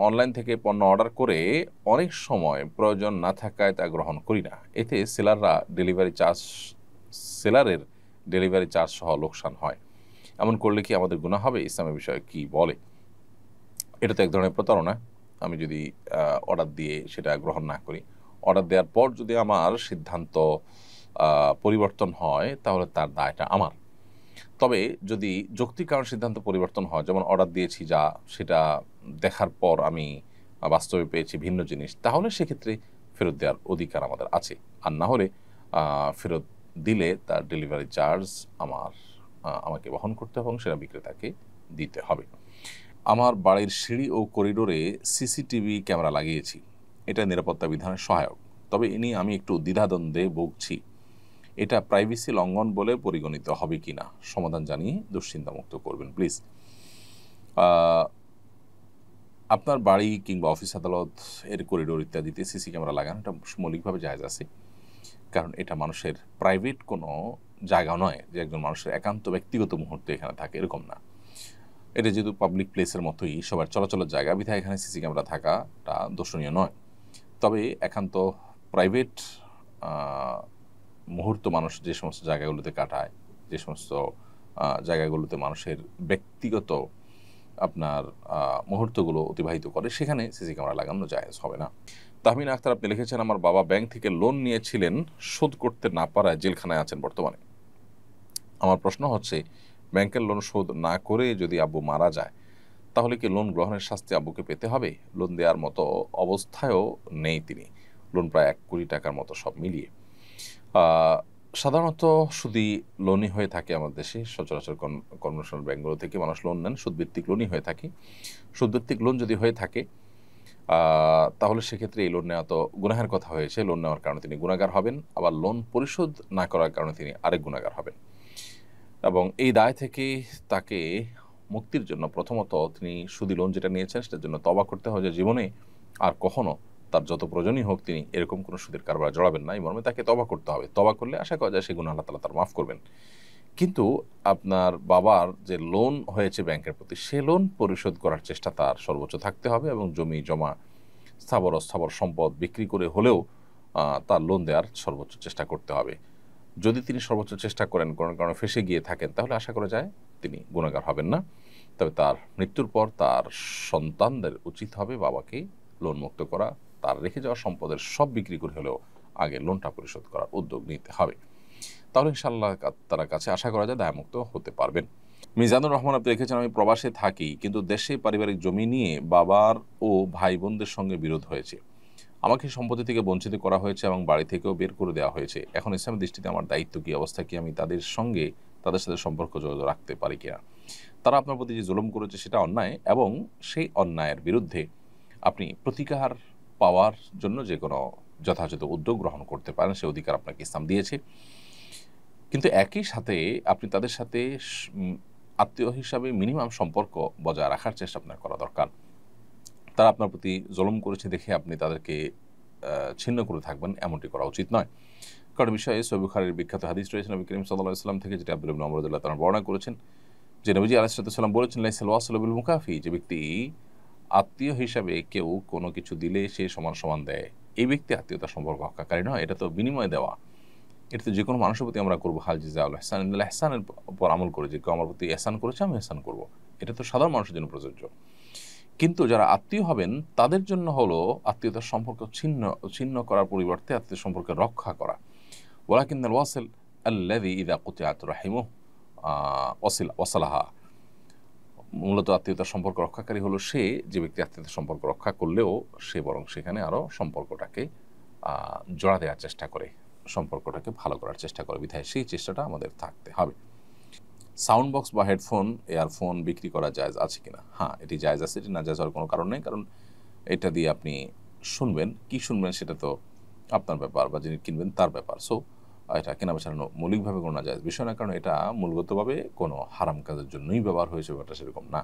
Online থেকে পণ্য order করে অনেক সময় প্রয়োজন না থাকায় তা গ্রহণ করি না। এতে সেলারের ডেলিভারি চার্জ সহ লোকসান হয়। এমন করলে কি আমাদের গুনাহ হবে? ইসলামের বিষয়ে কি বলে? এটা তো এক ধরনের প্রতারণা। আমি যদি অর্ডার দিয়ে সেটা গ্রহণ না করি, অর্ডার দেওয়ার পর যদি আমার সিদ্ধান্ত পরিবর্তন হয়, তাহলে তার দায়টা আমার। তবে যদি যৌক্তিক কারণে সিদ্ধান্ত পরিবর্তন হয়, যেমন অর্ডার দিয়েছি যা, সেটা দেখার পর আমি বাস্তবে পেয়েছি ভিন্ন জিনিস, তাহলে সেক্ষেত্রে ফেরত দেওয়ার অধিকার আমাদের আছে। আর না হলে ফেরত দিলে তার ডেলিভারি চার্জ আমাকে বহন করতে হবে এবং সেটা বিক্রেতাকে দিতে হবে। আমার বাড়ির সিঁড়ি ও করিডোরে সিসিটিভি ক্যামেরা লাগিয়েছি। এটা নিরাপত্তা বিধানের সহায়ক। তবে এ নিয়ে আমি একটু দ্বিধাদ্বন্দ্বে ভুগছি। এটা প্রাইভেসি লঙ্ঘন বলে পরিগণিত হবে কিনা? সমাধান জানিয়ে দুশ্চিন্তামুক্ত করবেন প্লিজ। আপনার বাড়ি কিংবা অফিস আদালত এর করিডোর ইত্যাদিতে সিসি ক্যামেরা লাগানো এটা মৌলিকভাবে জায়েজ আছে। কারণ এটা মানুষের প্রাইভেট কোনো জায়গা নয় যে একজন মানুষের একান্ত ব্যক্তিগত মুহূর্তে এখানে থাকে, এরকম না। এটা যেহেতু পাবলিক প্লেসের মতোই সবার চলাচলের জায়গা, বিধায় এখানে সিসি ক্যামেরা থাকাটা দর্শনীয় নয়। তবে একান্ত প্রাইভেট মুহূর্ত মানুষ যে সমস্ত জায়গাগুলোতে কাটায়, যে সমস্ত জায়গাগুলোতে মানুষের ব্যক্তিগত আপনার মুহূর্তগুলো অতিবাহিত করে, সেখানে সিসি ক্যামেরা লাগানো জায়েজ হবে না। তাহমিনা আক্তার আপনি লিখেছেন, আমার বাবা ব্যাংক থেকে লোন নিয়েছিলেন, শোধ করতে না পারায় জেলখানায় আছেন বর্তমানে। আমার প্রশ্ন হচ্ছে, ব্যাংকের লোন শোধ না করে যদি আব্বু মারা যায়, তাহলে কি লোন গ্রহণের শাস্তি আব্বুকে পেতে হবে? লোন দেওয়ার মতো অবস্থায়ও নেই তিনি। লোন প্রায় 1 কোটি টাকার মতো সব মিলিয়ে। সাধারণত সুদি লোনই হয়ে থাকে আমাদের দেশে। সচরাচর কনভেনশনাল ব্যাংকগুলো থেকে মানুষ লোন নেন, সুদভিত্তিক লোনই হয়ে থাকে। সুদভিত্তিক লোন যদি হয়ে থাকে, তাহলে সেক্ষেত্রে এই লোন নেওয়া তো গুনাহের কথা হয়েছে। লোন নেওয়ার কারণে তিনি গুনাহগার হবেন, আবার লোন পরিশোধ না করার কারণে তিনি আরেক গুনাহগার হবেন। এবং এই দায় থেকে তাকে মুক্তির জন্য প্রথমত তিনি সুদি লোন যেটা নিয়েছেন সেটার জন্য তওবা করতে হয়, যে জীবনে আর কখনো তার যত প্রয়োজনই হোক তিনি এরকম কোনো সুদের কারবারে জড়াবেন না। এই মর্মে তাকে তওবা করতে হবে। তওবা করলে আশা করা যায় সে গুনাহ আল্লাহ তাআলা তার মাফ করবেন। কিন্তু আপনার বাবার যে লোন হয়েছে ব্যাংকের প্রতি, সে লোন পরিশোধ করার চেষ্টা তার সর্বোচ্চ থাকতে হবে এবং জমি জমা স্থাবর অস্থাবর সম্পদ বিক্রি করে হলেও তার লোন দেওয়ার সর্বোচ্চ চেষ্টা করতে হবে। যদি তিনি সর্বোচ্চ চেষ্টা করেন, কোনো কারণে ফেঁসে গিয়ে থাকেন, তাহলে আশা করা যায় তিনি গুনাহগার হবেন না। তবে তার মৃত্যুর পর তার সন্তানদের উচিত হবে বাবাকে লোন মুক্ত করা, তার রেখে যাওয়া সম্পদের সব বিক্রি করে হলেও আগে লোনটা পরিশোধ করার উদ্যোগ নিতে হবে। তাহলে ইনশাআল্লাহ তার কাছে আশা করা যায় দায়মুক্ত হতে পারবেন। মিজানুর রহমান আপনি লিখেছেন, আমি প্রবাসে থাকি কিন্তু দেশে পারিবারিক জমি নিয়ে বাবার ও ভাই বোনদের সঙ্গে বিরোধ হয়েছে। আমাকে সম্পত্তি থেকে বঞ্চিত করা হয়েছে এবং বাড়ি থেকেও বের করে দেওয়া হয়েছে। এখন ইসলামের দৃষ্টিতে আমার দায়িত্ব কি, অবস্থা কি? আমি তাদের সাথে সম্পর্ক যোগাযোগ রাখতে পারি কিনা? তারা আপনার প্রতি যে জুলুম করেছে সেটা অন্যায়, এবং সেই অন্যায়ের বিরুদ্ধে আপনি প্রতিকার পাওয়ার জন্য যে কোনো যথাযথ উদ্যোগ গ্রহণ করতে পারেন, সে অধিকার আপনাকে ইসলাম দিয়েছে। কিন্তু একই সাথে আপনি তাদের সাথে আত্মীয় হিসাবে মিনিমাম সম্পর্ক বজায় রাখার চেষ্টা আপনার করা দরকার। তারা আপনার প্রতি জুলুম করেছে দেখে আপনি তাদেরকে ছিন্ন করে থাকবেন, এমনটি করা উচিত নয়। কারণ বিষয়ে সহিহ বুখারীর বিখ্যাত হাদিস রয়েছে নবী করিম সাল্লাল্লাহু আলাইহি ওয়াসাল্লাম থেকে, যেটা আব্দুল্লাহ ইবনে ওমর রাদিয়াল্লাহু তাআলা বর্ণনা করেছেন, যে নবীজি আলাইহিস সালাম বলেছেন, লাইসাল ওয়াসিলু বিল মুকাফি, যে ব্যক্তি আত্মীয় হিসাবে কেউ কোনো কিছু দিলে সে সমান সমান দেয়, এই ব্যক্তি আত্মীয়তার সম্পর্ক রক্ষাকারী নয়। এটা তো বিনিময় দেওয়া। এটা তো যে কোনো মানুষের প্রতি আমরা করবো, হাল জাযাউল ইহসান ইল্লাল ইহসানের উপর আমল করে, যে কেউ আমার প্রতি ইহসান করেছে আমি ইহসান করব, এটা তো সাধারণ মানুষের জন্য প্রযোজ্য। কিন্তু যারা আত্মীয় হবেন তাদের জন্য হলো আত্মীয়তার সম্পর্ক ছিন্ন করার পরিবর্তে আত্মীয় সম্পর্ক রক্ষা করা। ওয়ালাকিন্নাল ওয়াসিল আল্লাযী ইযা কুতিআত রাহিমুহু ওয়াসালাহা, মূলত আত্মীয়তার সম্পর্ক রক্ষাকারী হলো সে যে ব্যক্তি আত্মীয়তার সম্পর্ক রক্ষা করলেও সে বরং সেখানে আরও সম্পর্কটাকে জোড়া দেওয়ার চেষ্টা করে, সম্পর্কটাকে ভালো করার চেষ্টা করে। বিধায় সেই চেষ্টাটা আমাদের থাকতে হবে। সাউন্ড বক্স বা হেডফোন, এয়ারফোন বিক্রি করা জায়েজ আছে কিনা? হ্যাঁ, এটি জায়েজ আছে, এটি না জায়েজ হওয়ার কোনো কারণ নেই। কারণ এটা দিয়ে আপনি শুনবেন, কি শুনবেন সেটা তো আপনার ব্যাপার, বা যিনি কিনবেন তার ব্যাপার। সো এটা কেনা বেচা মৌলিকভাবে কোনো না জায়েজ বিষয় না, কারণ এটা মূলগতভাবে কোনো হারাম কাজের জন্যই ব্যবহার হয়েছে, ব্যাপারটা সেরকম না।